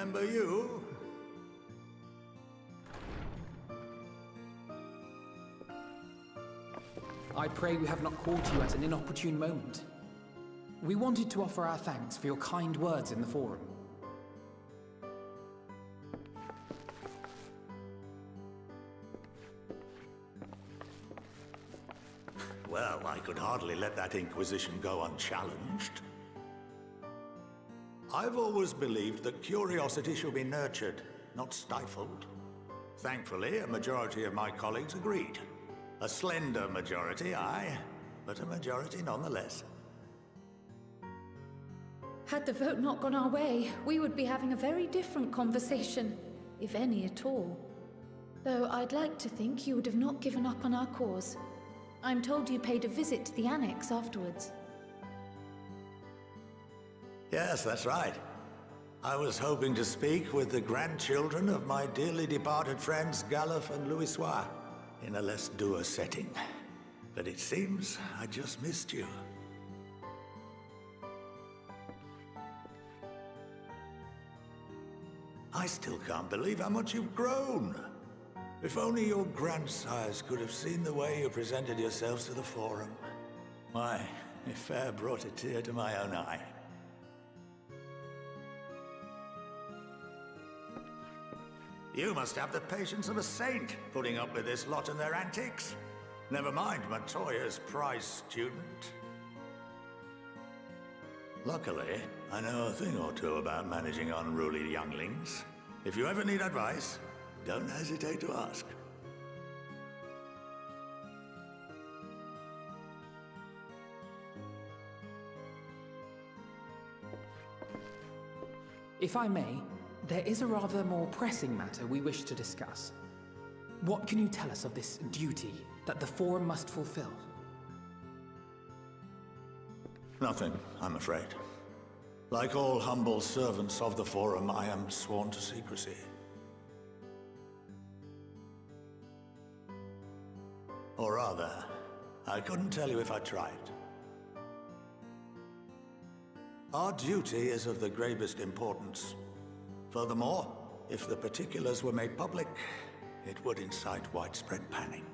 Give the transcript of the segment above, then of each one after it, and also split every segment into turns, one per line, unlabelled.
remember you.
I pray we have not called you at an inopportune moment. We wanted to offer our thanks for your kind words in the forum.
Well, I could hardly let that Inquisition go unchallenged. I've always believed that curiosity should be nurtured, not stifled. Thankfully, a majority of my colleagues agreed. A slender majority, aye, but a majority nonetheless.
Had the vote not gone our way, we would be having a very different conversation, if any at all. Though I'd like to think you would have not given up on our cause. I'm told you paid a visit to the Annex afterwards.
Yes, that's right. I was hoping to speak with the grandchildren of my dearly departed friends Galuf and Louisoix in a less dour setting. But it seems I just missed you. I still can't believe how much you've grown. If only your grandsires could have seen the way you presented yourselves to the Forum. Why, it fair brought a tear to my own eye. You must have the patience of a saint, putting up with this lot and their antics. Never mind Matoya's prize student. Luckily, I know a thing or two about managing unruly younglings. If you ever need advice, don't hesitate to ask.
If I may, there is a rather more pressing matter we wish to discuss. What can you tell us of this duty that the Forum must fulfill?
Nothing, I'm afraid. Like all humble servants of the Forum, I am sworn to secrecy. Or rather, I couldn't tell you if I tried. Our duty is of the gravest importance. Furthermore, if the particulars were made public, it would incite widespread panic.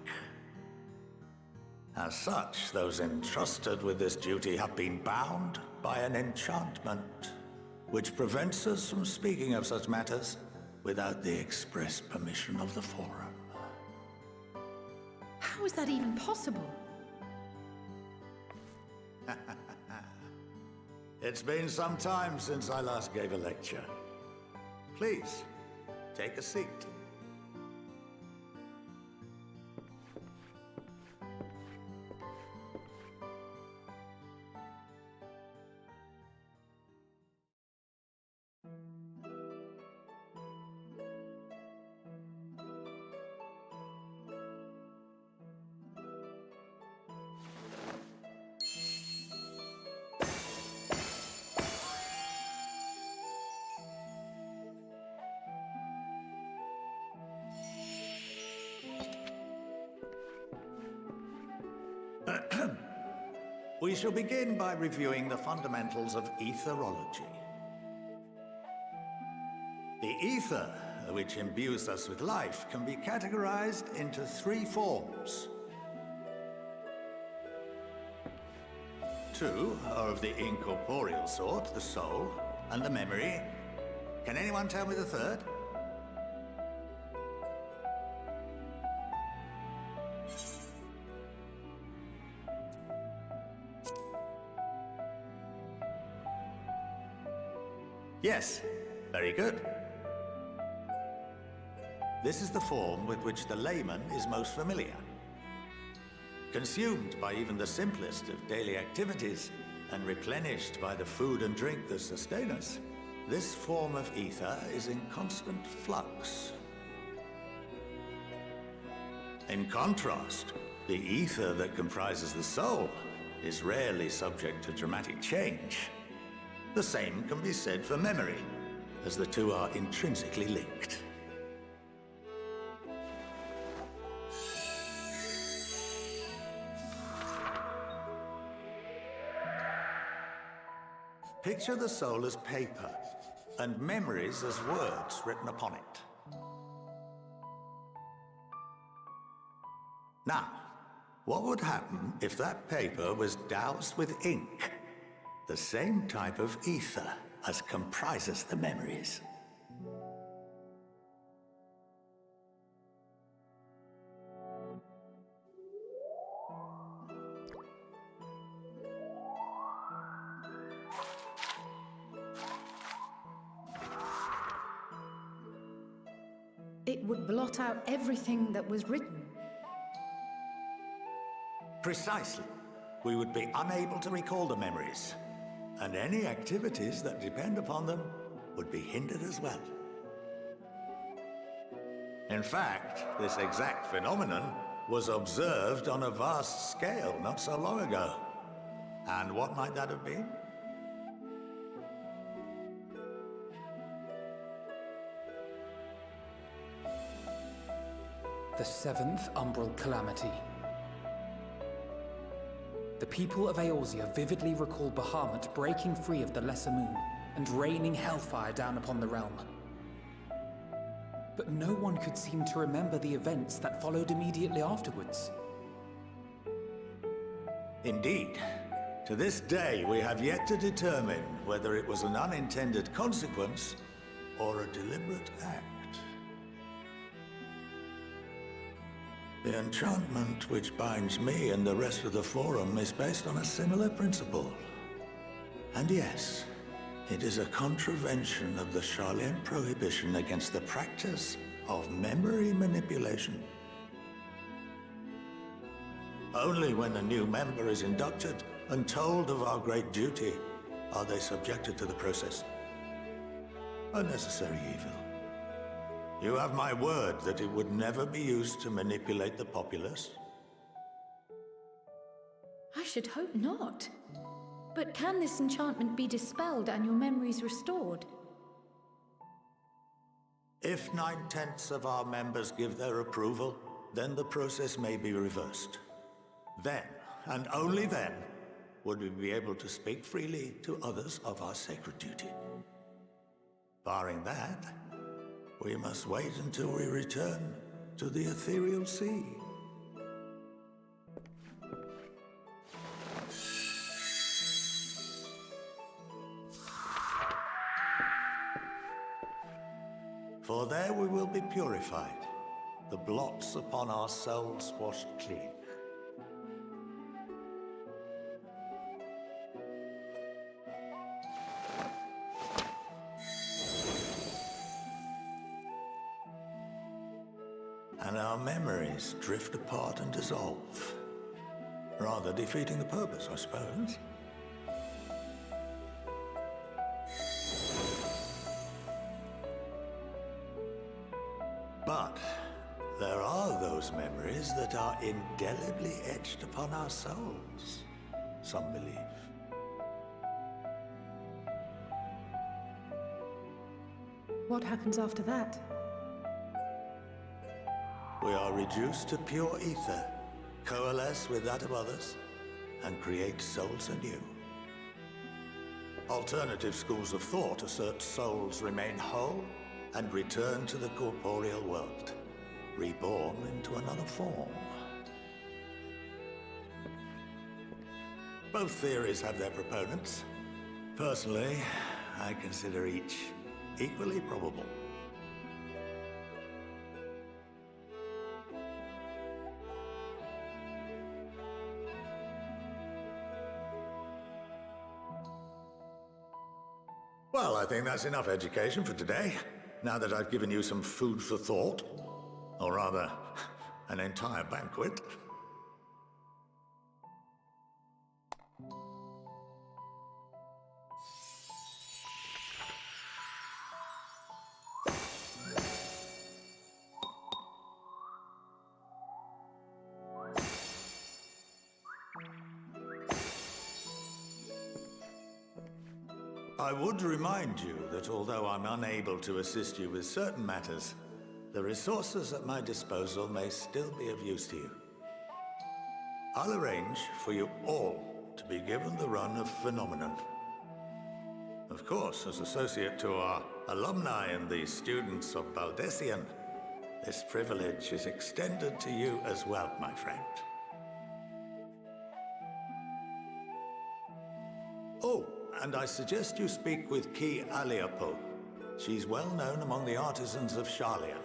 As such, those entrusted with this duty have been bound by an enchantment, which prevents us from speaking of such matters without the express permission of the Forum.
How is that even possible?
It's been some time since I last gave a lecture. Please, take a seat. We shall begin by reviewing the fundamentals of etherology. The ether, which imbues us with life, can be categorized into three forms. Two are of the incorporeal sort, the soul and the memory. Can anyone tell me the third? Yes, very good. This is the form with which the layman is most familiar. Consumed by even the simplest of daily activities, and replenished by the food and drink that sustain us, this form of ether is in constant flux. In contrast, the ether that comprises the soul is rarely subject to dramatic change. The same can be said for memory, as the two are intrinsically linked. Picture the soul as paper. and memories as words written upon it. Now, what would happen if that paper was doused with ink? The same type of ether as comprises the memories.
It would blot out everything that was written.
Precisely. We would be unable to recall the memories, and any activities that depend upon them would be hindered as well. In fact, this exact phenomenon was observed on a vast scale not so long ago. And what might that have been?
The seventh umbral calamity. The people of Eorzea vividly recall Bahamut breaking free of the Lesser Moon and raining hellfire down upon the realm. But no one could seem to remember the events that followed immediately afterwards.
Indeed. To this day, we have yet to determine whether it was an unintended consequence or a deliberate act. The enchantment which binds me and the rest of the Forum is based on a similar principle. And yes, it is a contravention of the Sharlayan prohibition against the practice of memory manipulation. Only when a new member is inducted and told of our great duty are they subjected to the process. A necessary evil. You have my word that it would never be used to manipulate the populace?
I should hope not. But can this enchantment be dispelled and your memories restored?
If 9/10 of our members give their approval, then the process may be reversed. Then, and only then, would we be able to speak freely to others of our sacred duty. Barring that, we must wait until we return to the ethereal sea. For there we will be purified, the blots upon our souls washed clean. And our memories drift apart and dissolve, rather defeating the purpose, I suppose. But there are those memories that are indelibly etched upon our souls, some believe.
What happens after that?
We are reduced to pure ether, coalesce with that of others, and create souls anew. Alternative schools of thought assert souls remain whole and return to the corporeal world, reborn into another form. Both theories have their proponents. Personally, I consider each equally probable. Well, I think that's enough education for today, now that I've given you some food for thought. Or rather, an entire banquet. I would remind you that although I'm unable to assist you with certain matters, the resources at my disposal may still be of use to you. I'll arrange for you all to be given the run of Phenomenon. Of course, as associate to our alumni and the students of Baldessian, this privilege is extended to you as well, my friend. Oh, and I suggest you speak with Ki Aliapo. She's well known among the artisans of Sharlayan,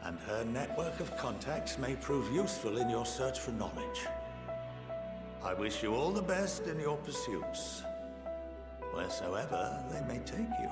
and her network of contacts may prove useful in your search for knowledge. I wish you all the best in your pursuits, wheresoever they may take you.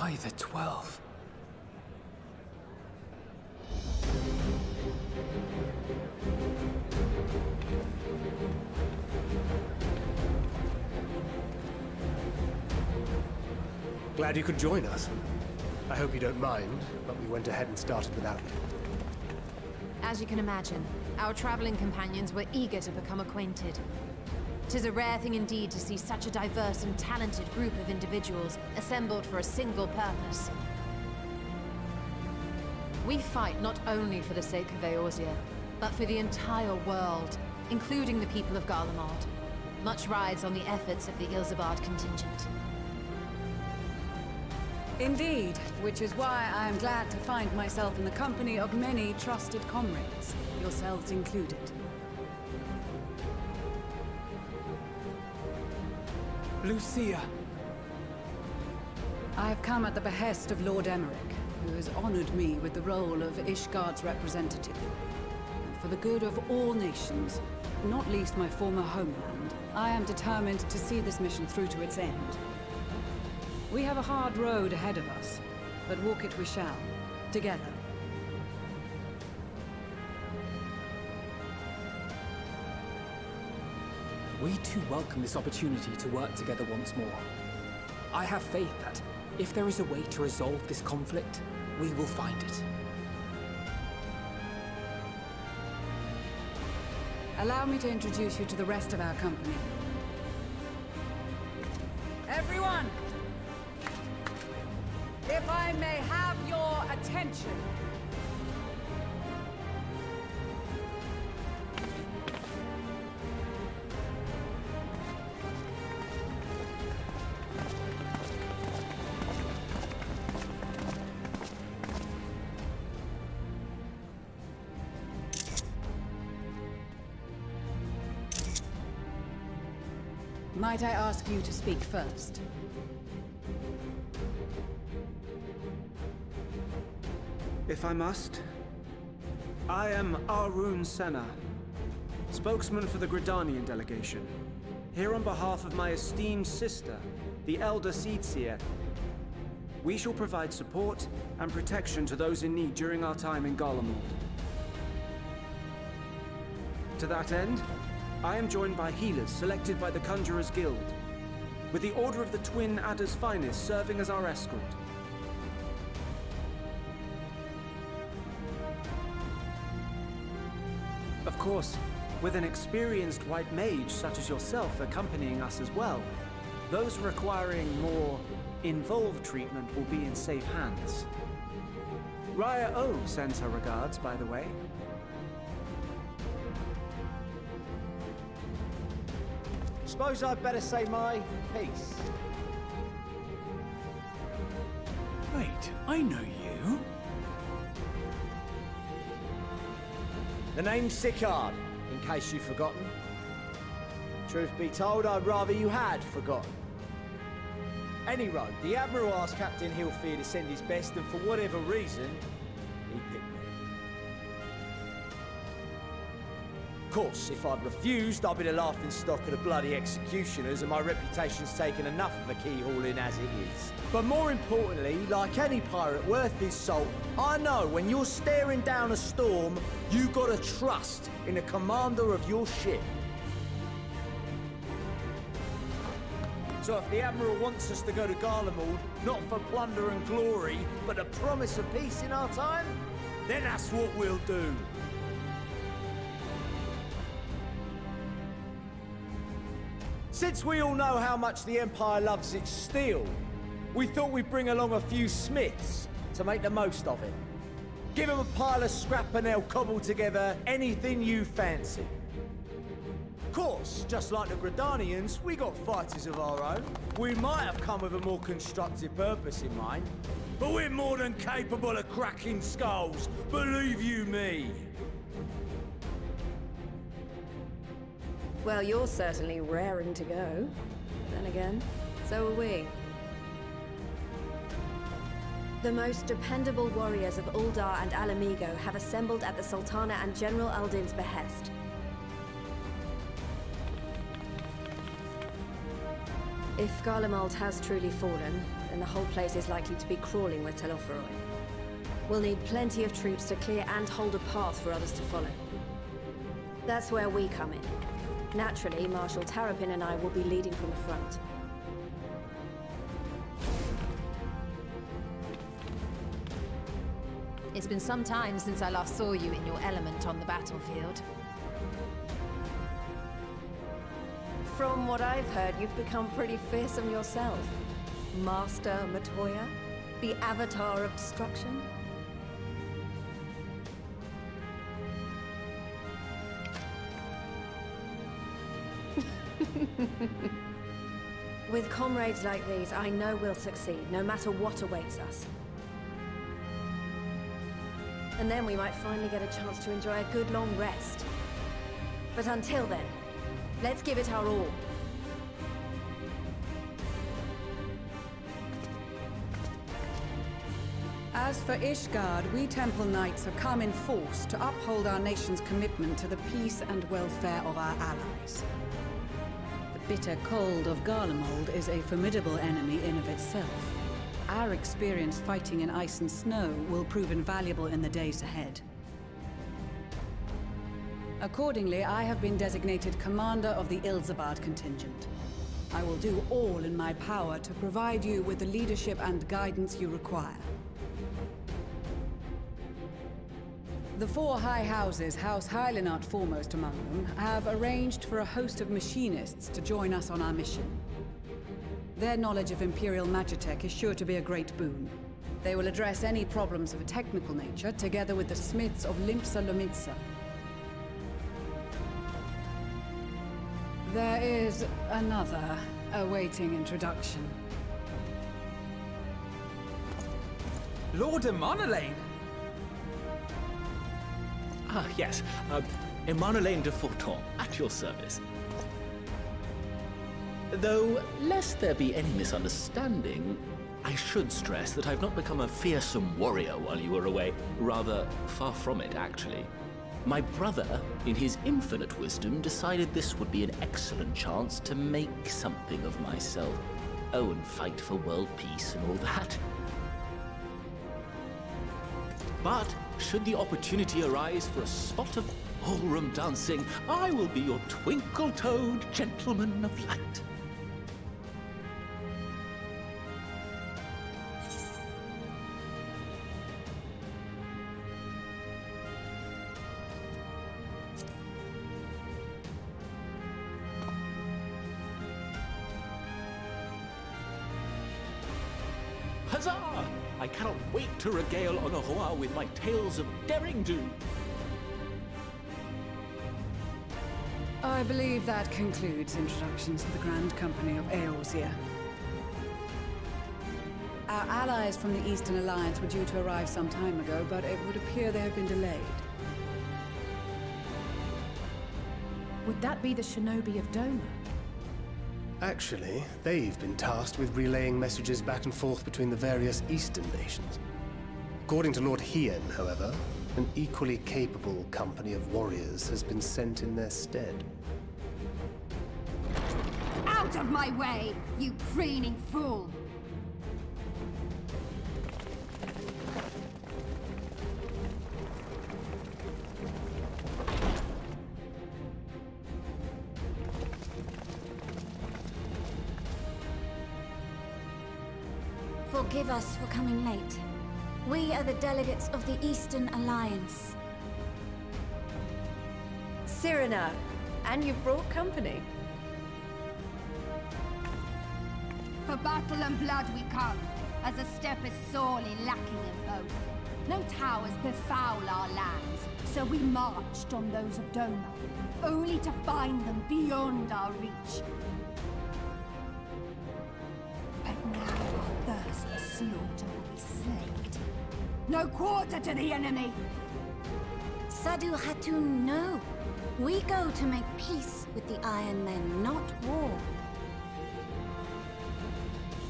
By the 12.
Glad you could join us. I hope you don't mind, but we went ahead and started without you.
As you can imagine, our traveling companions were eager to become acquainted. 'Tis a rare thing indeed to see such a diverse and talented group of individuals assembled for a single purpose. We fight not only for the sake of Eorzea, but for the entire world, including the people of Garlemald. Much rides on the efforts of the Ilsabard contingent.
Indeed, which is why I am glad to find myself in the company of many trusted comrades, yourselves included.
Lucia!
I have come at the behest of Lord Emmerich, who has honored me with the role of Ishgard's representative. For the good of all nations, not least my former homeland, I am determined to see this mission through to its end. We have a hard road ahead of us, but walk it we shall, together.
We too welcome this opportunity to work together once more. I have faith that, if there is a way to resolve this conflict, we will find it.
Allow me to introduce you to the rest of our company. Everyone! If I may have your attention. Might I ask you to speak first?
If I must. I am Arun Senna, spokesman for the Gridanian delegation, here on behalf of my esteemed sister, the Elder Seedseer. We shall provide support and protection to those in need during our time in Garlemald. To that end, I am joined by healers selected by the Conjurers Guild, with the Order of the Twin Adder's Finest serving as our escort. Of course, with an experienced white mage such as yourself accompanying us as well, those requiring more involved treatment will be in safe hands. Raya O sends her regards, by the way.
Suppose I'd better say my piece.
Wait, I know you.
The name's Sicard, in case you've forgotten. Truth be told, I'd rather you had forgotten. Any road, the Admiral asked Captain Hilfear to send his best, and for whatever reason, he picked me. Of course, if I'd refused, I'd be the laughingstock of the bloody executioners, and my reputation's taken enough of a keyhauling as it is. But more importantly, like any pirate worth his salt, I know when you're staring down a storm, you gotta trust in the commander of your ship. So if the Admiral wants us to go to Garlemald, not for plunder and glory, but the promise of peace in our time, then that's what we'll do. Since we all know how much the Empire loves its steel, we thought we'd bring along a few smiths to make the most of it. Give them a pile of scrap and they'll cobble together anything you fancy. Of course, just like the Gridanians, we got fighters of our own. We might have come with a more constructive purpose in mind, but we're more than capable of cracking skulls, believe you me.
Well, you're certainly raring to go. Then again, so are we. The most dependable warriors of Uldar and Alamigo have assembled at the Sultana and General Aldin's behest.
If Garlemald has truly fallen, then the whole place is likely to be crawling with Telophoroi. We'll need plenty of troops to clear and hold a path for others to follow. That's where we come in. Naturally, Marshal Terrapin and I will be leading from the front.
It's been some time since I last saw you in your element on the battlefield.
From what I've heard, you've become pretty fearsome yourself. Master Matoya? The Avatar of Destruction? With comrades like these, I know we'll succeed, no matter what awaits us. And then we might finally get a chance to enjoy a good long rest. But until then, let's give it our all.
As for Ishgard, we Temple Knights have come in force to uphold our nation's commitment to the peace and welfare of our allies. The bitter cold of Garlemald is a formidable enemy in of itself. Our experience fighting in ice and snow will prove invaluable in the days ahead. Accordingly, I have been designated commander of the Ilzabad contingent. I will do all in my power to provide you with the leadership and guidance you require. The four high houses, House Hylinart foremost among them, have arranged for a host of machinists to join us on our mission. Their knowledge of Imperial Magitech is sure to be a great boon. They will address any problems of a technical nature, together with the smiths of Limpsa Lomitsa. There is another awaiting introduction.
Lord Emanolain!
Ah, yes. Emanolain de Forton, at your service. Though, lest there be any misunderstanding, I should stress that I've not become a fearsome warrior while you were away. Rather, far from it, actually. My brother, in his infinite wisdom, decided this would be an excellent chance to make something of myself. Oh, and fight for world peace and all that. But, should the opportunity arise for a spot of ballroom dancing, I will be your twinkle-toed gentleman of light. Huzzah! I cannot wait to regale Honohua with my tales of daring-do.
I believe that concludes introductions to the Grand Company of Eorzea. Our allies from the Eastern Alliance were due to arrive some time ago, but it would appear they have been delayed.
Would that be the shinobi of Doma?
Actually, they've been tasked with relaying messages back and forth between the various Eastern nations. According to Lord Hien, however, an equally capable company of warriors has been sent in their stead.
Out of my way, you preening fool!
Forgive us for coming late. We are the delegates of the Eastern Alliance.
Cyrena, and you've brought company.
For battle and blood we come, as a step is sorely lacking in both. No towers befoul our lands, so we marched on those of Doma, only to find them beyond our reach. But now our thirst for slaughter will be slaked. No quarter to the enemy!
Sadu Hatun, no. We go to make peace with the Iron Men, not war.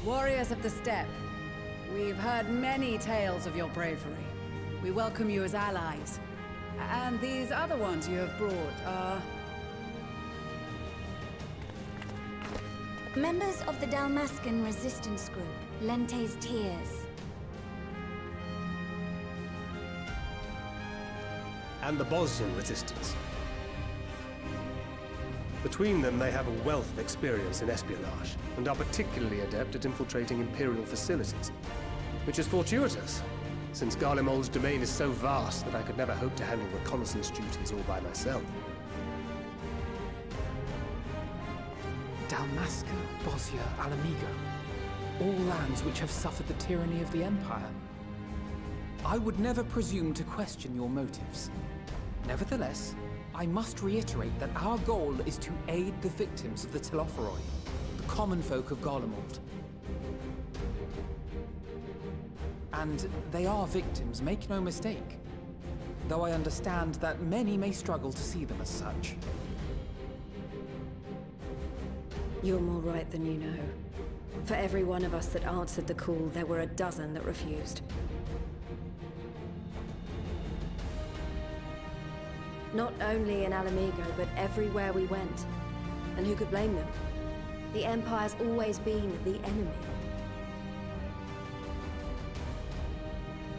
Warriors of the Steppe, we've heard many tales of your bravery. We welcome you as allies. And these other ones you have brought are...
Members of the Dalmascan resistance group, Lente's Tears.
And the Bosnian resistance. Between them, they have a wealth of experience in espionage, and are particularly adept at infiltrating Imperial facilities. Which is fortuitous, since Garlemald's domain is so vast that I could never hope to handle reconnaissance duties all by myself.
Dalmasca, Bosnia, Alamiga. All lands which have suffered the tyranny of the Empire. I would never presume to question your motives. Nevertheless, I must reiterate that our goal is to aid the victims of the Telophoroi, the common folk of Garlemald. And they are victims, make no mistake. Though I understand that many may struggle to see them as such.
You're more right than you know. For every one of us that answered the call, there were a dozen that refused. Not only in Alamigo, but everywhere we went. And who could blame them? The Empire's always been the enemy.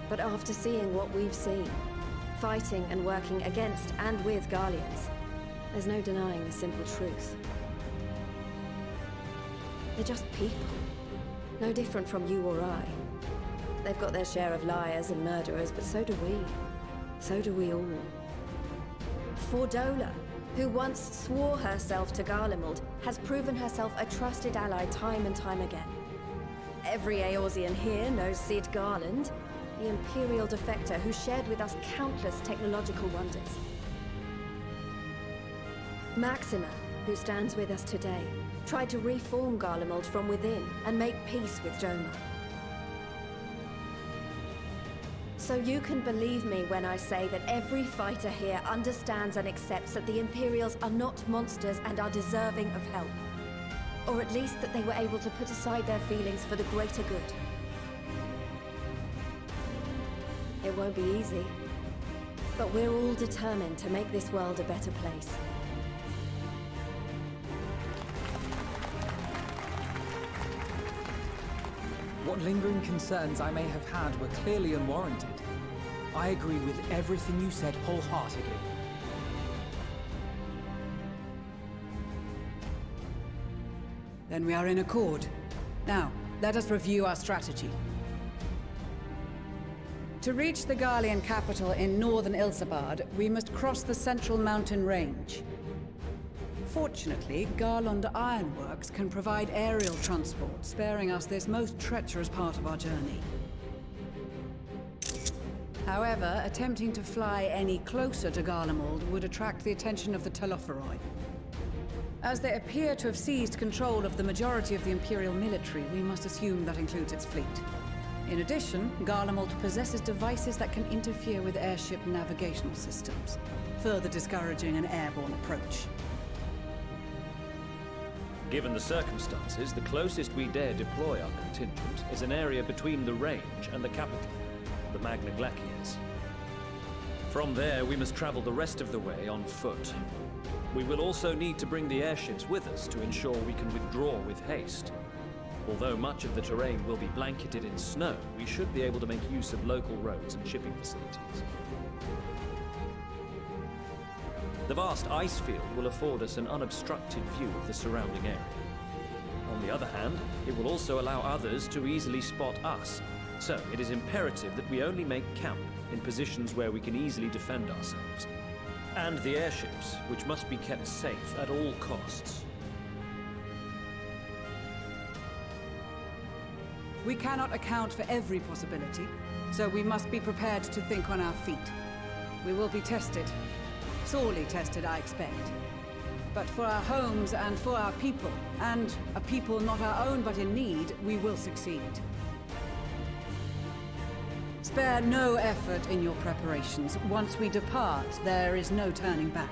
But after seeing what we've seen, fighting and working against and with Garleans, there's no denying the simple truth. They're just people. No different from you or I. They've got their share of liars and murderers, but so do we. So do we all. Fordola, who once swore herself to Garlemald, has proven herself a trusted ally time and time again. Every Eorzean here knows Cid Garland, the Imperial defector who shared with us countless technological wonders. Maxima, who stands with us today, tried to reform Garlemald from within and make peace with Joma. So you can believe me when I say that every fighter here understands and accepts that the Imperials are not monsters and are deserving of help. Or at least that they were able to put aside their feelings for the greater good. It won't be easy, but we're all determined to make this world a better place.
What lingering concerns I may have had were clearly unwarranted. I agree with everything you said wholeheartedly.
Then we are in accord. Now, let us review our strategy. To reach the Garlean capital in northern Ilsabard, we must cross the central mountain range. Fortunately, Garlond Ironworks can provide aerial transport, sparing us this most treacherous part of our journey. However, attempting to fly any closer to Garlemald would attract the attention of the Telophoroi. As they appear to have seized control of the majority of the Imperial military, we must assume that includes its fleet. In addition, Garlemald possesses devices that can interfere with airship navigational systems, further discouraging an airborne approach.
Given the circumstances, the closest we dare deploy our contingent is an area between the range and the capital, the Magna Glaciers. From there, we must travel the rest of the way on foot. We will also need to bring the airships with us to ensure we can withdraw with haste. Although much of the terrain will be blanketed in snow, we should be able to make use of local roads and shipping facilities. The vast ice field will afford us an unobstructed view of the surrounding area. On the other hand, it will also allow others to easily spot us, so it is imperative that we only make camp in positions where we can easily defend ourselves. And the airships, which must be kept safe at all costs.
We cannot account for every possibility, so we must be prepared to think on our feet. We will be tested. Sorely tested, I expect. But for our homes and for our people, and a people not our own but in need, we will succeed. Spare no effort in your preparations. Once we depart, there is no turning back.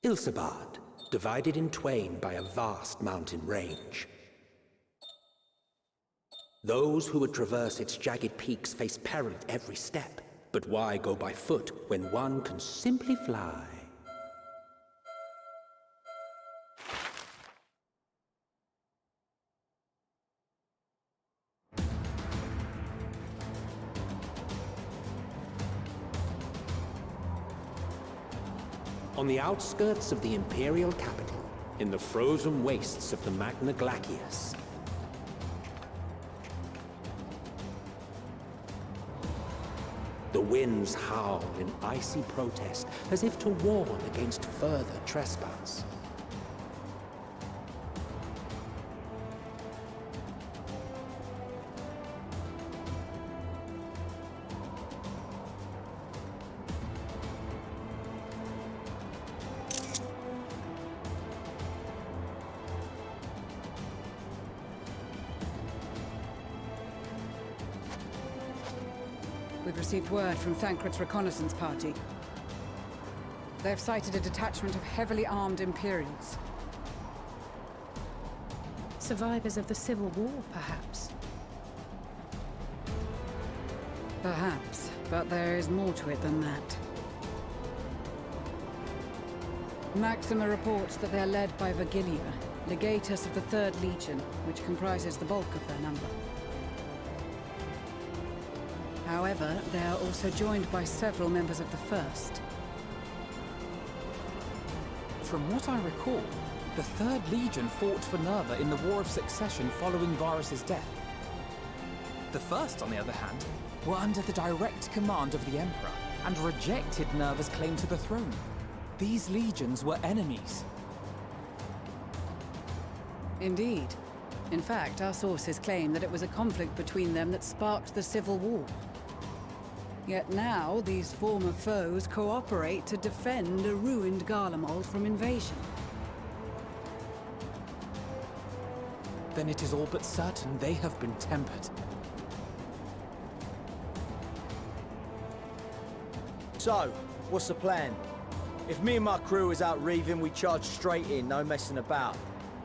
Ilsabard, divided in twain by a vast mountain range. Those who would traverse its jagged peaks face peril at every step. But why go by foot when one can simply fly? On the outskirts of the Imperial capital, in the frozen wastes of the Magna Glacius, the winds howl in icy protest as if to warn against further trespass.
We've received word from Thancred's reconnaissance party. They've sighted a detachment of heavily armed Imperials.
Survivors of the Civil War, perhaps?
Perhaps, but there is more to it than that. Maxima reports that they're led by Vergilia, legatus of the 3rd Legion, which comprises the bulk of their number. However, they are also joined by several members of the 1st.
From what I recall, the 3rd Legion fought for Nerva in the War of Succession following Varus's death. The 1st, on the other hand, were under the direct command of the Emperor and rejected Nerva's claim to the throne. These legions were enemies.
Indeed. In fact, our sources claim that it was a conflict between them that sparked the Civil War. Yet now, these former foes cooperate to defend a ruined Garlemald from invasion.
Then it is all but certain they have been tempered.
So, what's the plan? If me and my crew is out reaving, we charge straight in, no messing about.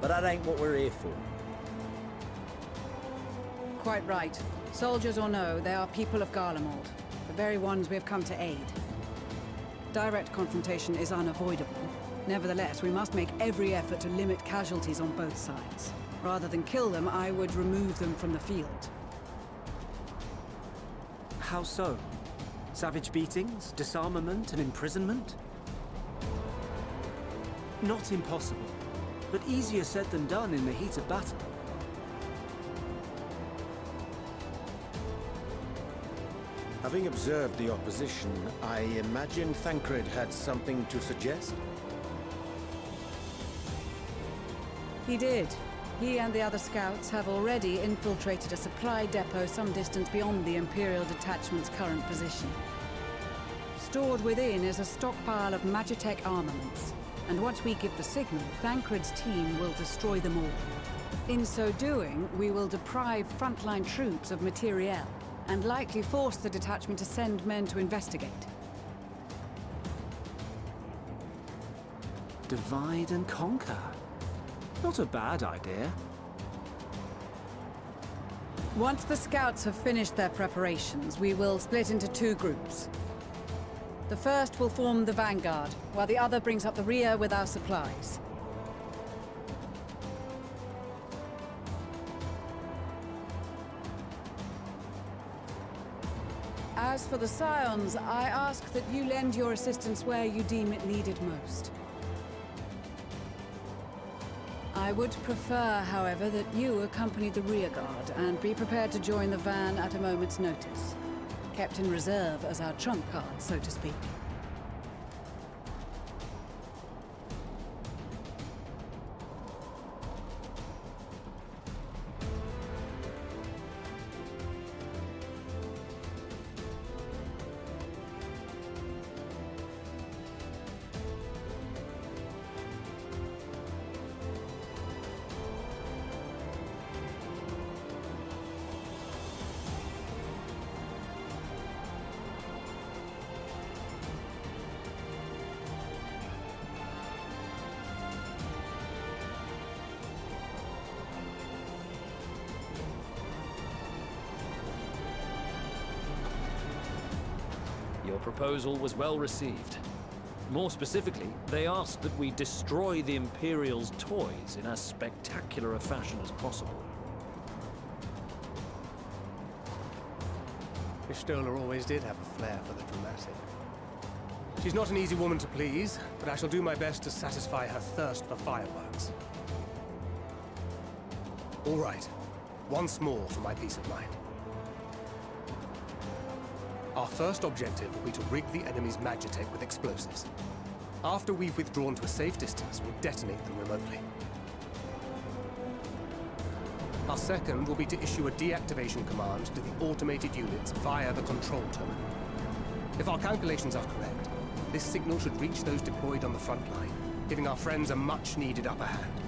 But that ain't what we're here for.
Quite right. Soldiers or no, they are people of Garlemald. The very ones we have come to aid. Direct confrontation is unavoidable. Nevertheless, we must make every effort to limit casualties on both sides. Rather than kill them, I would remove them from the field.
How so? Savage beatings, disarmament, and imprisonment? Not impossible, but easier said than done in the heat of battle.
Having observed the opposition, I imagine Thancred had something to suggest?
He did. He and the other scouts have already infiltrated a supply depot some distance beyond the Imperial detachment's current position. Stored within is a stockpile of Magitech armaments, and once we give the signal, Thancred's team will destroy them all. In so doing, we will deprive frontline troops of materiel, and likely force the detachment to send men to investigate.
Divide and conquer. Not a bad idea.
Once the scouts have finished their preparations, we will split into 2 groups. The first will form the vanguard, while the other brings up the rear with our supplies. As for the Scions, I ask that you lend your assistance where you deem it needed most. I would prefer, however, that you accompany the rearguard and be prepared to join the van at a moment's notice. Kept in reserve as our trump card, so to speak.
Your proposal was well received. More specifically, they asked that we destroy the Imperial's toys in as spectacular a fashion as possible.
Pistola always did have a flair for the dramatic. She's not an easy woman to please, but I shall do my best to satisfy her thirst for fireworks. All right, once more for my peace of mind. Our first objective will be to rig the enemy's Magitech with explosives. After we've withdrawn to a safe distance, we'll detonate them remotely. Our second will be to issue a deactivation command to the automated units via the control terminal. If our calculations are correct, this signal should reach those deployed on the front line, giving our friends a much-needed upper hand.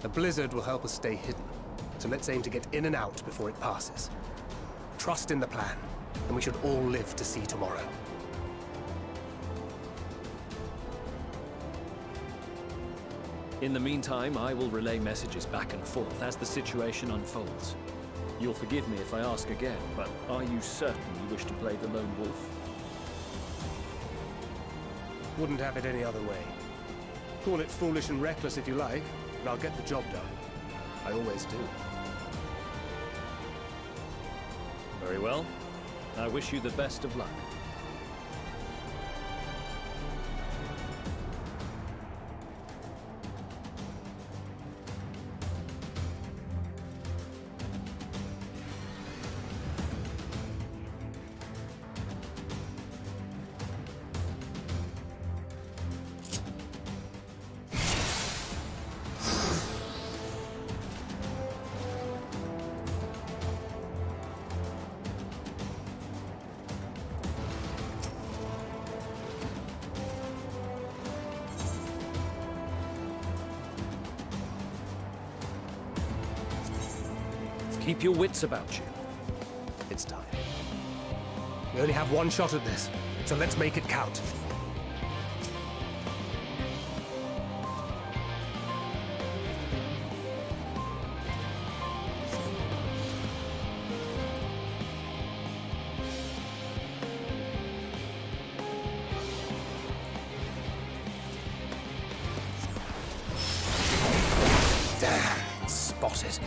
The blizzard will help us stay hidden, so let's aim to get in and out before it passes. Trust in the plan, and we should all live to see tomorrow.
In the meantime, I will relay messages back and forth as the situation unfolds. You'll forgive me if I ask again, but are you certain you wish to play the lone wolf?
Wouldn't have it any other way. Call it foolish and reckless if you like, but I'll get the job done. I always do.
Very well. I wish you the best of luck. Keep your wits about you.
It's time. We only have one shot at this, so let's make it count. Damn, spotted.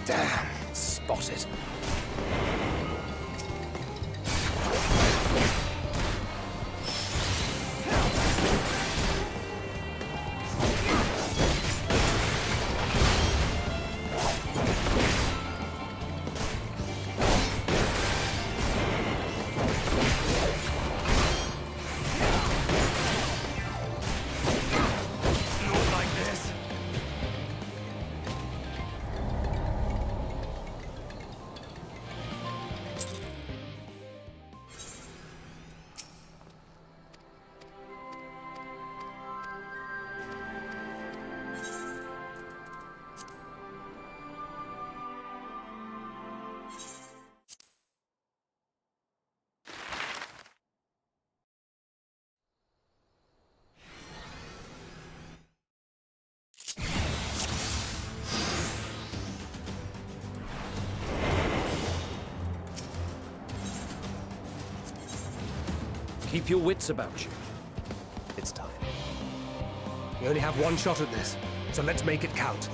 Damn, spotted.
Keep your wits about you.
It's time. We only have one shot at this, so let's make it count.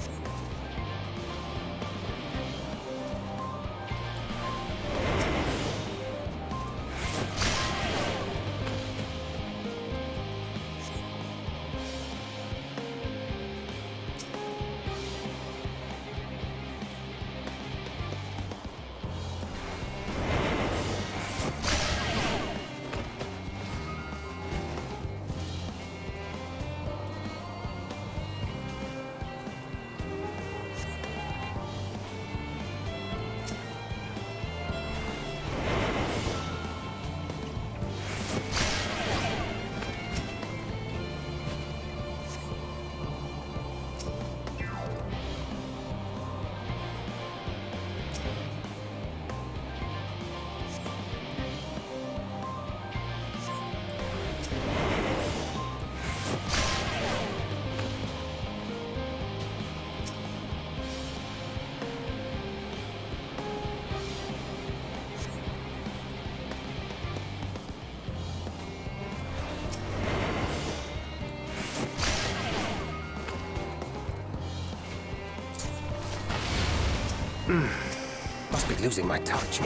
Must be losing my touch.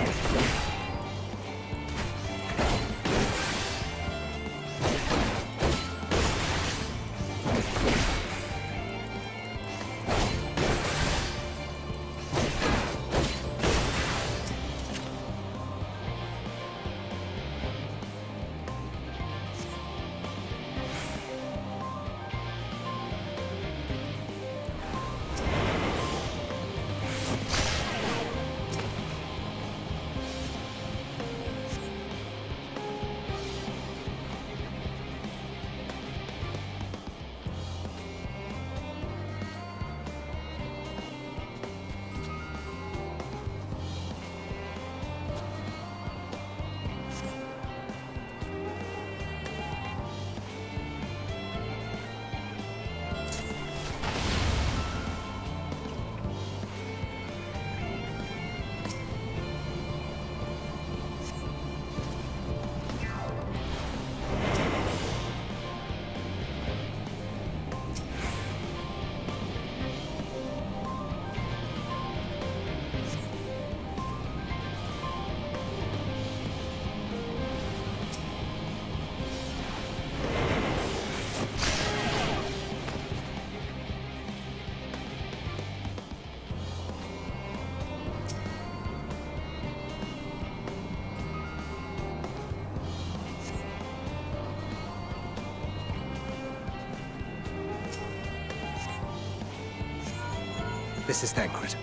This is Thancred.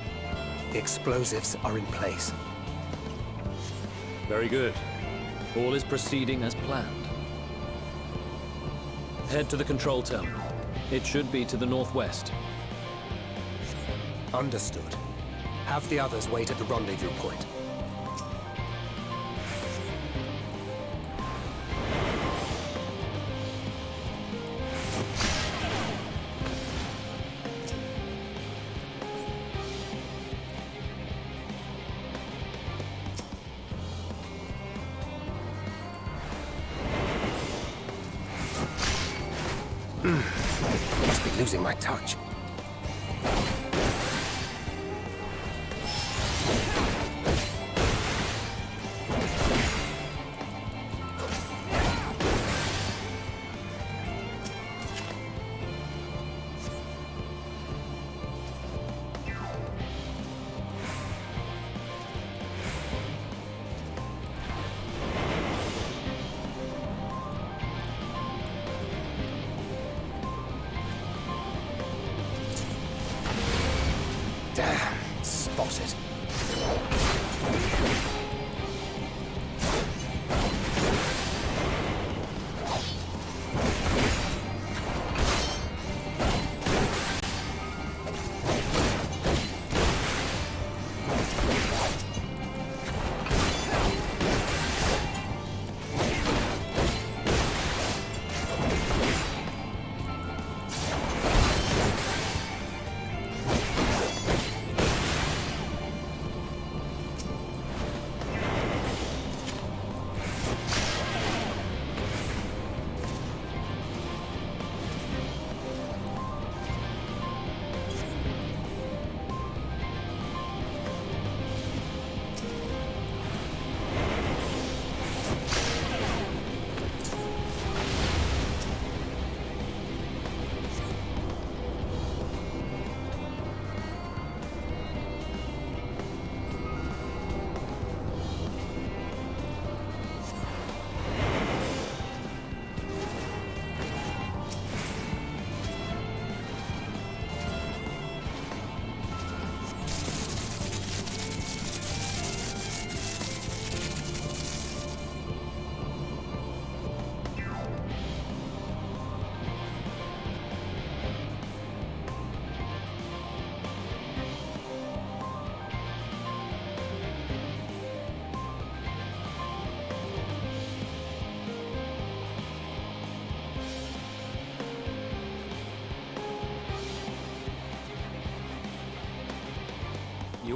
The explosives are in place.
Very good. All is proceeding as planned. Head to the control terminal. It should be to the northwest.
Understood. Have the others wait at the rendezvous point. Must be losing my touch.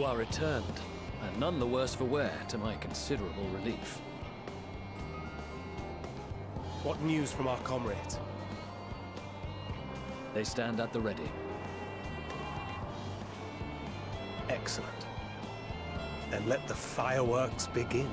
You are returned, and none the worse for wear, to my considerable relief.
What news from our comrades?
They stand at the ready.
Excellent. Then let the fireworks begin.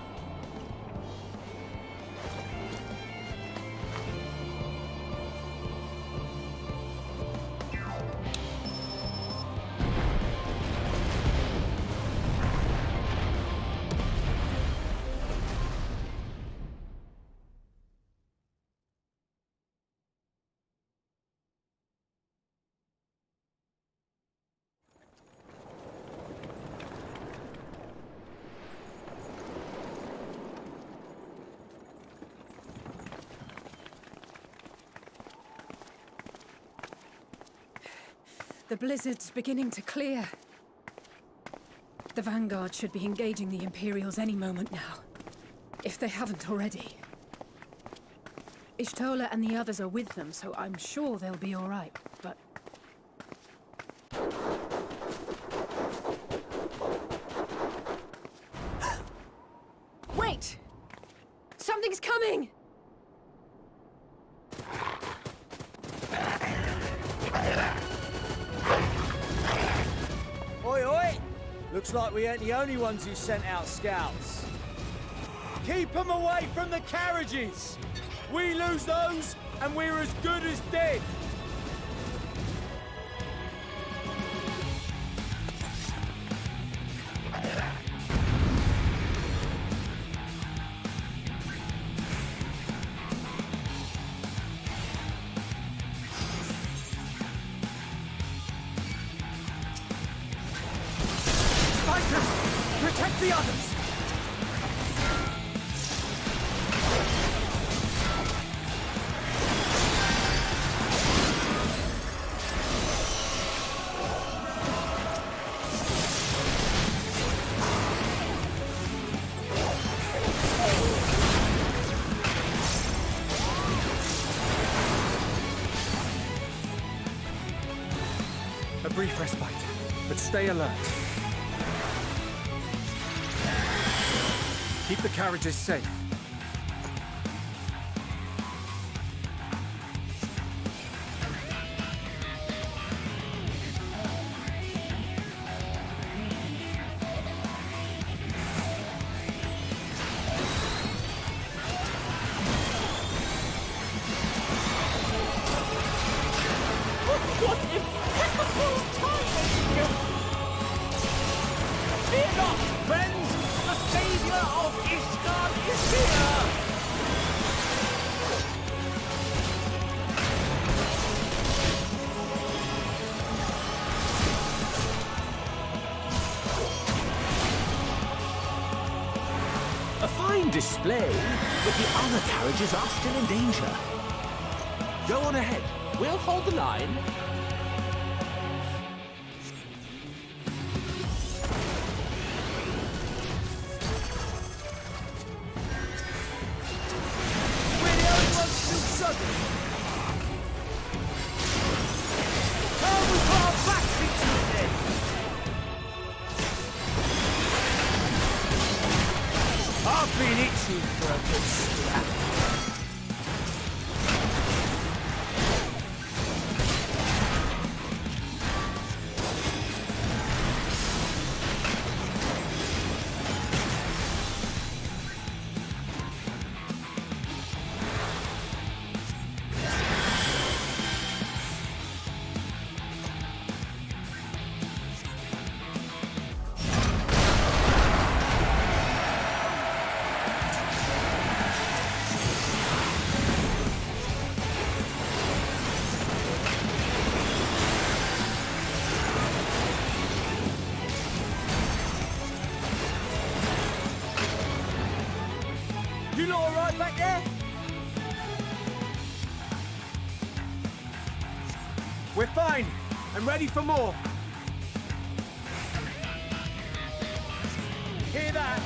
The blizzard's beginning to clear. The Vanguard should be engaging the Imperials any moment now, if they haven't already. Ishtola and the others are with them, so I'm sure they'll be all right, but... Wait! Something's coming!
Oi, oi! Looks like we ain't the only ones who sent out scouts. Keep them away from the carriages! We lose those, and we're as good as dead! Protect the others!
A brief respite, but stay alert. Keep the carriages safe.
What impeccable timing! Fear not, friends! The savior of Ishgard is here!
A fine display, but the other carriages are still in danger. Go on ahead. We'll hold the line.
We're the only ones still struggling. How we put our backs into it then? I've been itching for a good scrap. You lot all right back there? We're fine and ready for more. Hear that?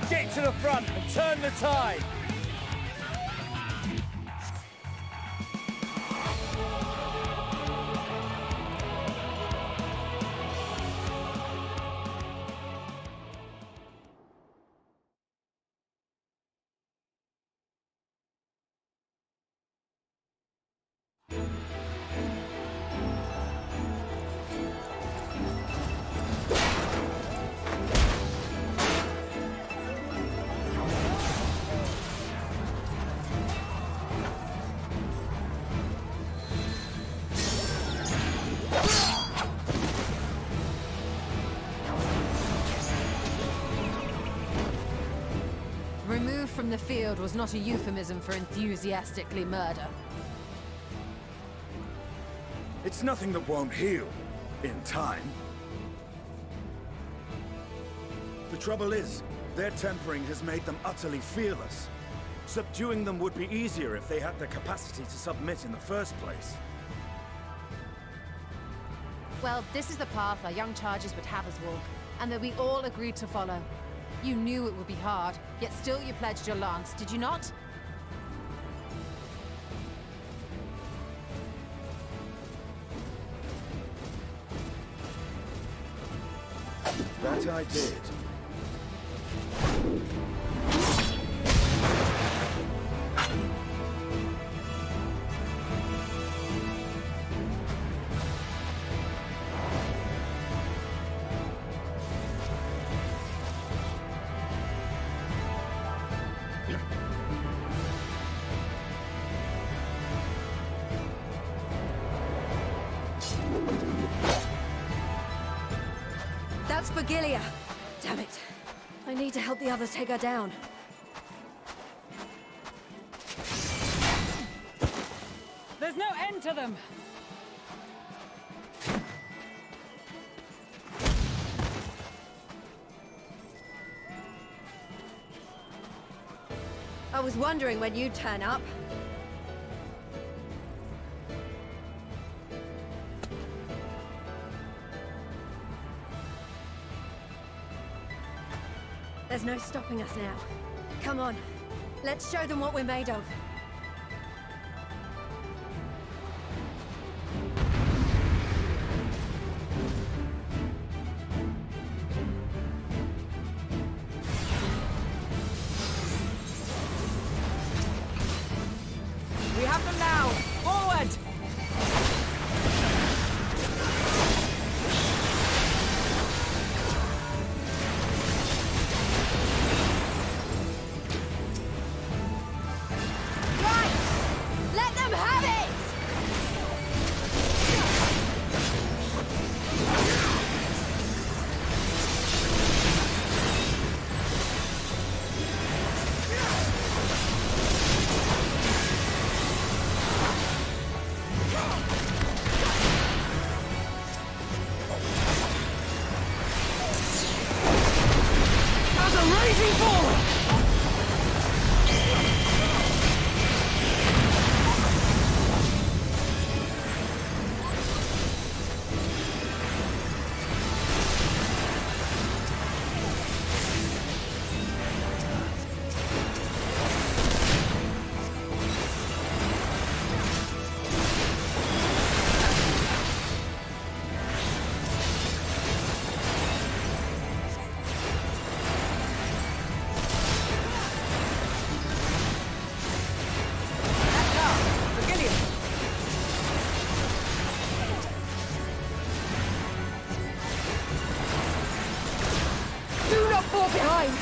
Get to the front and turn the tide.
from the field was not a euphemism for enthusiastically murder.
It's nothing that won't heal. In time. The trouble is, their tempering has made them utterly fearless. Subduing them would be easier if they had the capacity to submit in the first place.
Well, this is the path our young charges would have us walk, and that we all agreed to follow. You knew it would be hard, yet still you pledged your lance, did you not?
That I did.
That's for Gilia. Damn it. I need to help the others take her down.
There's no end to them!
I was wondering when you'd turn up. There's no stopping us now. Come on, let's show them what we're made of.
We have them now! Forward!
Let them have it!
As a raging bull!
Do not fall behind!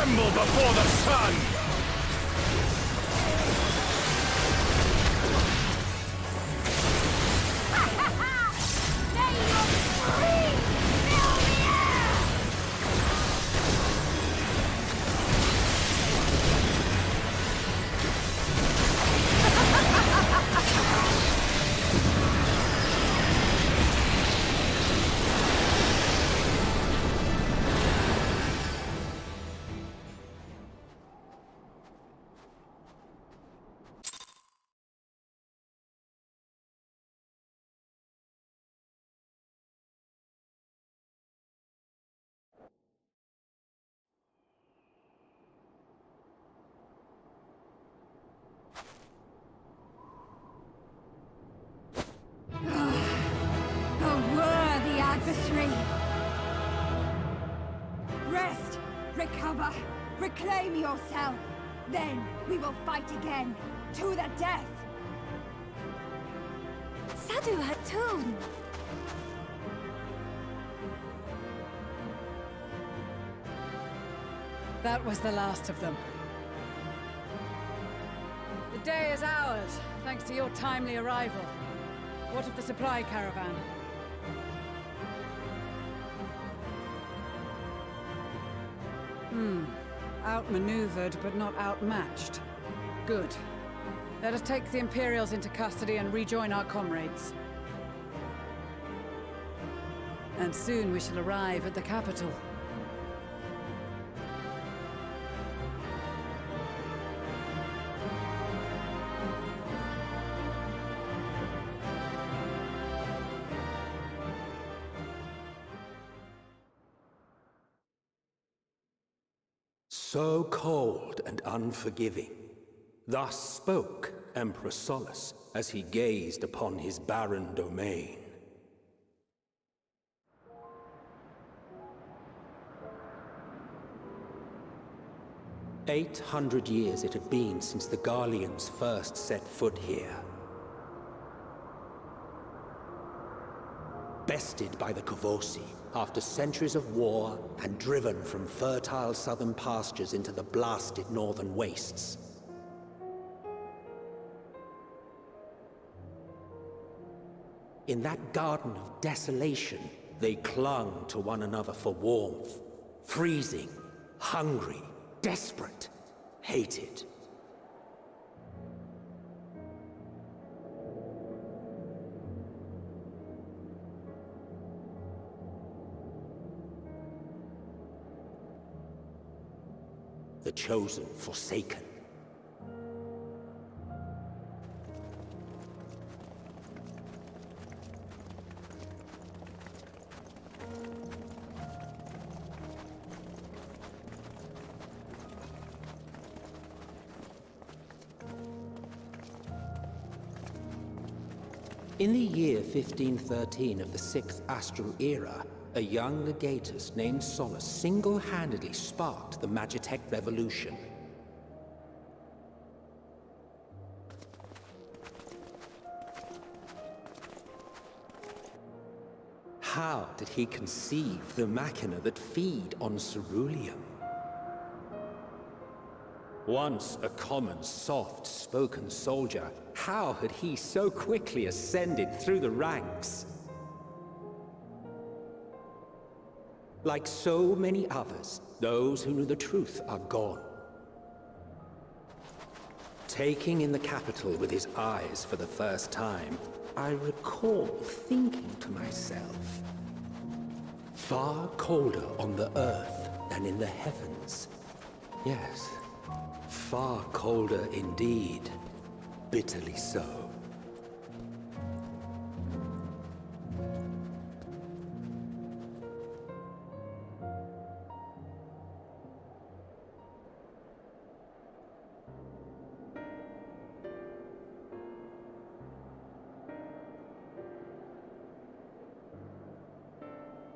tremble before the sun!
Adversary! Rest! Recover! Reclaim yourself! Then we will fight again! To the death!
Sadu Hatun!
That was the last of them. The day is ours, thanks to your timely arrival. What of the supply caravan? Outmaneuvered, but not outmatched. Good. Let us take the Imperials into custody and rejoin our comrades. And soon we shall arrive at the capital.
So cold and unforgiving. Thus spoke Emperor Solus as he gazed upon his barren domain. "800 years it had been since the Garleans first set foot here. Bested by the Kavosi, after centuries of war and driven from fertile southern pastures into the blasted northern wastes. In that garden of desolation, they clung to one another for warmth, freezing, hungry, desperate, hated. The chosen forsaken. In the year 1513 of the 6th Astral Era, a young legatus named Solus single-handedly sparked the Magitech Revolution. How did he conceive the machina that feed on ceruleum? Once a common, soft-spoken soldier, how had he so quickly ascended through the ranks? Like so many others, those who knew the truth are gone. Taking in the capital with his eyes for the first time, I recall thinking to myself, far colder on the earth than in the heavens. Yes, far colder indeed, bitterly so.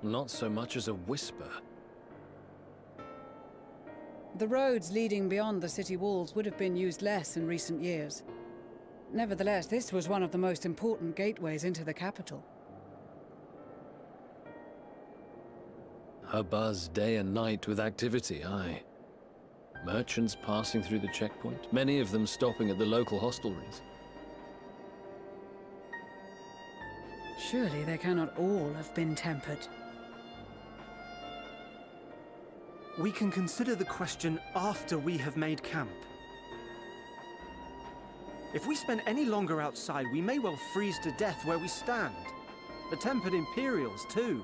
Not so much as a whisper.
The roads leading beyond the city walls would have been used less in recent years. Nevertheless, this was one of the most important gateways into the capital.
A buzz day and night with activity, aye. Merchants passing through the checkpoint, many of them stopping at the local hostelries.
Surely they cannot all have been tempered.
We can consider the question after we have made camp. If we spend any longer outside, we may well freeze to death where we stand. The tempered Imperials, too.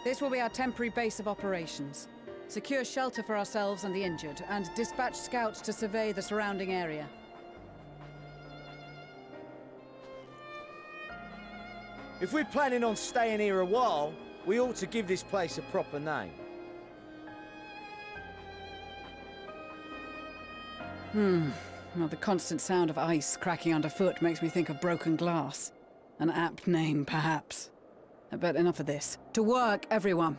This will be our temporary base of operations. Secure shelter for ourselves and the injured, and dispatch scouts to survey the surrounding area.
If we're planning on staying here a while, we ought to give this place a proper name.
Well, the constant sound of ice cracking underfoot makes me think of broken glass. An apt name, perhaps. But enough of this. To work, everyone!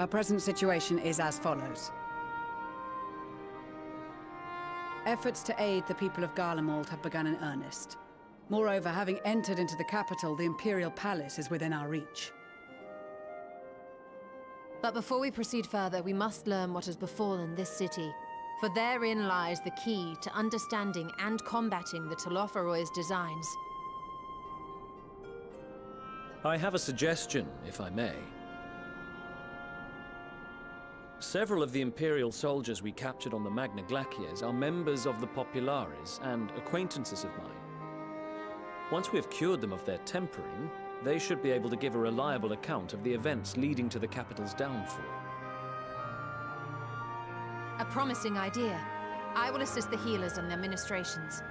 Our present situation is as follows. Efforts to aid the people of Garlemald have begun in earnest. Moreover, having entered into the capital, the Imperial Palace is within our reach.
But before we proceed further, we must learn what has befallen this city. For therein lies the key to understanding and combating the Telophoroid's designs.
I have a suggestion, if I may. Several of the Imperial soldiers we captured on the Magna Glaciers are members of the Populares and acquaintances of mine. Once we have cured them of their tempering, they should be able to give a reliable account of the events leading to the capital's downfall.
A promising idea. I will assist the healers in their ministrations.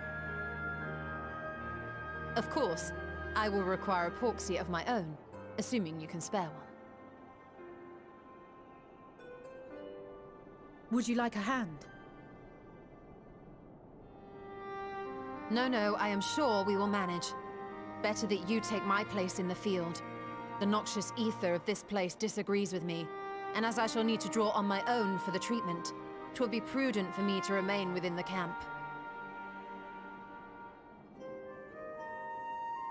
Of course, I will require a porksy of my own, assuming you can spare one.
Would you like a hand?
No, I am sure we will manage. Better that you take my place in the field. The noxious ether of this place disagrees with me, and as I shall need to draw on my own for the treatment, 'twill be prudent for me to remain within the camp.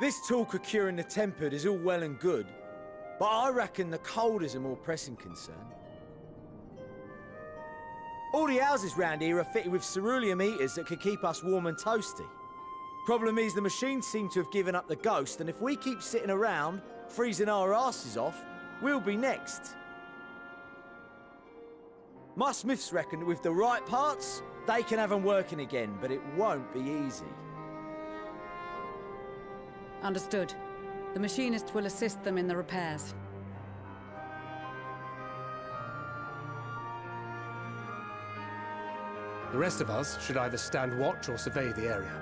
This talk of curing the tempered is all well and good, but I reckon the cold is a more pressing concern. All the houses round here are fitted with ceruleum heaters that could keep us warm and toasty. Problem is, the machines seem to have given up the ghost, and if we keep sitting around, freezing our asses off, we'll be next. My smiths reckon that with the right parts, they can have them working again, but it won't be easy.
Understood. The machinist will assist them in the repairs.
The rest of us should either stand watch or survey the area.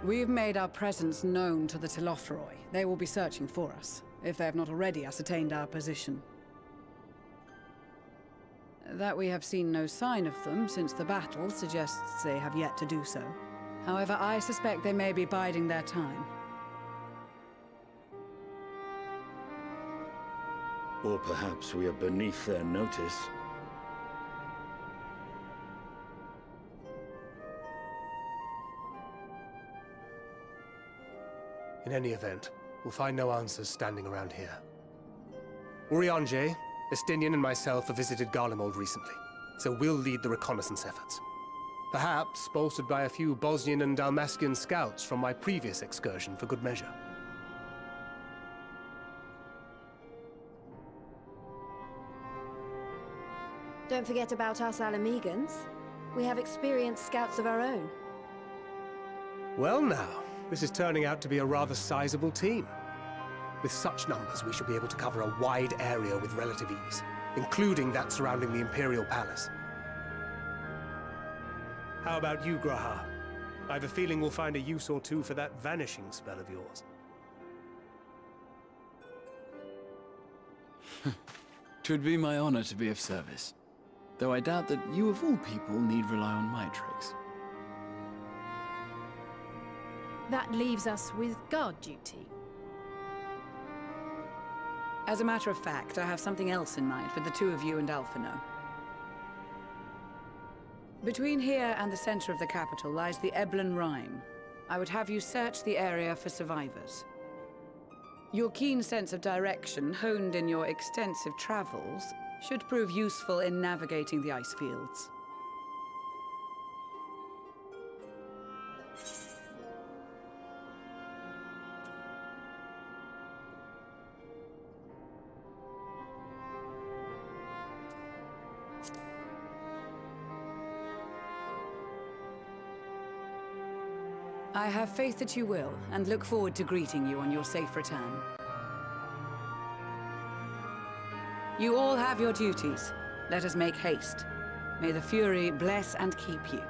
We've made our presence known to the Telophroi. They will be searching for us, if they have not already ascertained our position. That we have seen no sign of them since the battle suggests they have yet to do so. However, I suspect they may be biding their time.
Or perhaps we are beneath their notice.
In any event, we'll find no answers standing around here. Urianger, Estinian and myself have visited Garlemald recently, so we'll lead the reconnaissance efforts. Perhaps bolstered by a few Bosnian and Dalmatian scouts from my previous excursion for good measure.
Don't forget about us Alamegans. We have experienced scouts of our own.
Well now, this is turning out to be a rather sizable team. With such numbers, we should be able to cover a wide area with relative ease, including that surrounding the Imperial Palace. How about you, Graha? I have a feeling we'll find a use or two for that vanishing spell of yours.
'Twould be my honor to be of service, though I doubt that you of all people need rely on my tricks.
That leaves us with guard duty. As a matter of fact, I have something else in mind for the two of you and Alphino. Between here and the center of the capital lies the Eblan Rhine. I would have you search the area for survivors. Your keen sense of direction, honed in your extensive travels, should prove useful in navigating the ice fields. I have faith that you will, and look forward to greeting you on your safe return. You all have your duties. Let us make haste. May the Fury bless and keep you.